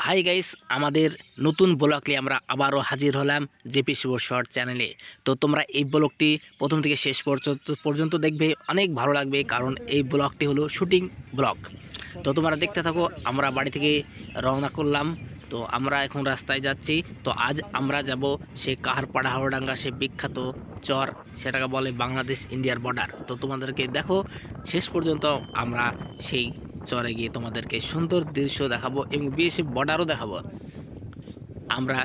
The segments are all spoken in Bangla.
হাই গাইস, আমাদের নতুন ব্লগ নিয়ে আমরা আবারও হাজির হলাম জেপি শুভ শর্ট চ্যানেলে। তো তোমরা এই ব্লগটি প্রথম থেকে শেষ পর্যন্ত দেখবে, অনেক ভালো লাগবে, কারণ এই ব্লগটি হলো শুটিং ব্লগ। তো তোমরা দেখতে থাকো। আমরা বাড়ি থেকে রওনা করলাম, তো আমরা এখন রাস্তায় যাচ্ছি। তো আজ আমরা যাব সেই কাহারপাড়া হাওড়াঙ্গা, সে বিখ্যাত চর, সেটাকে বলে বাংলাদেশ ইন্ডিয়ার বর্ডার। তো তোমাদেরকে দেখো শেষ পর্যন্ত, আমরা সেই চরে গিয়ে তোমাদেরকে সুন্দর দৃশ্য দেখাবো এবং বিএসএফ বর্ডারও দেখাবো। আমরা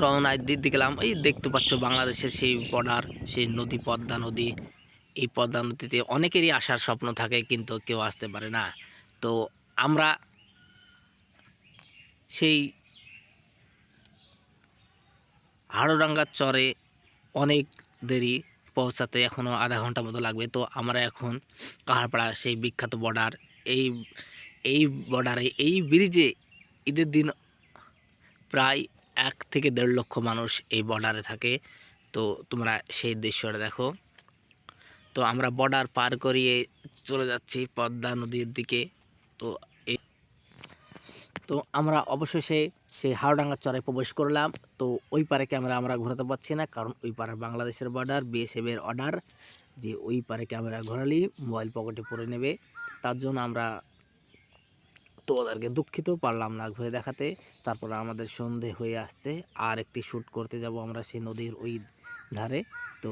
রওনায় দিতে গেলাম, এই দেখতে পাচ্ছ বাংলাদেশের সেই বর্ডার, সেই নদী, পদ্মা নদী। এই পদ্মা নদীতে অনেকেরই আসার স্বপ্ন থাকে, কিন্তু কেউ আসতে পারে না। তো আমরা সেই হাড়োডাঙ্গার চরে অনেক দেরি পৌঁছাতে, এখনও আধা ঘন্টা মতো লাগবে। তো আমরা এখন কাহারপাড়া সেই বিখ্যাত বর্ডার, এই এই বর্ডারে, এই ব্রিজে ঈদের দিন প্রায় 1 থেকে 1.5 লক্ষ মানুষ এই বর্ডারে থাকে। তো তোমরা সেই দৃশ্যটা দেখো। তো আমরা বর্ডার পার করিয়ে চলে যাচ্ছি পদ্মা নদীর দিকে। তো এই তো আমরা অবশেষে সেই হাওড়াঙ্গা চরে প্রবেশ করলাম। তো ওই পারে ক্যামেরা আমরা ঘোরাতে পারছি না, কারণ ওই পারে বাংলাদেশের বর্ডার, বিএসএফ এর অর্ডার যে ওই পারে ক্যামেরা ঘোরালি মোবাইল পকেটে পড়ে নেবে। তার জন্য আমরা তো ওদেরকে দুঃখিত পারলাম না ঘুরে দেখাতে। তারপর আমাদের সন্ধে হয়ে আসছে, আর একটি শ্যুট করতে যাব আমরা সেই নদীর ওই ধারে। তো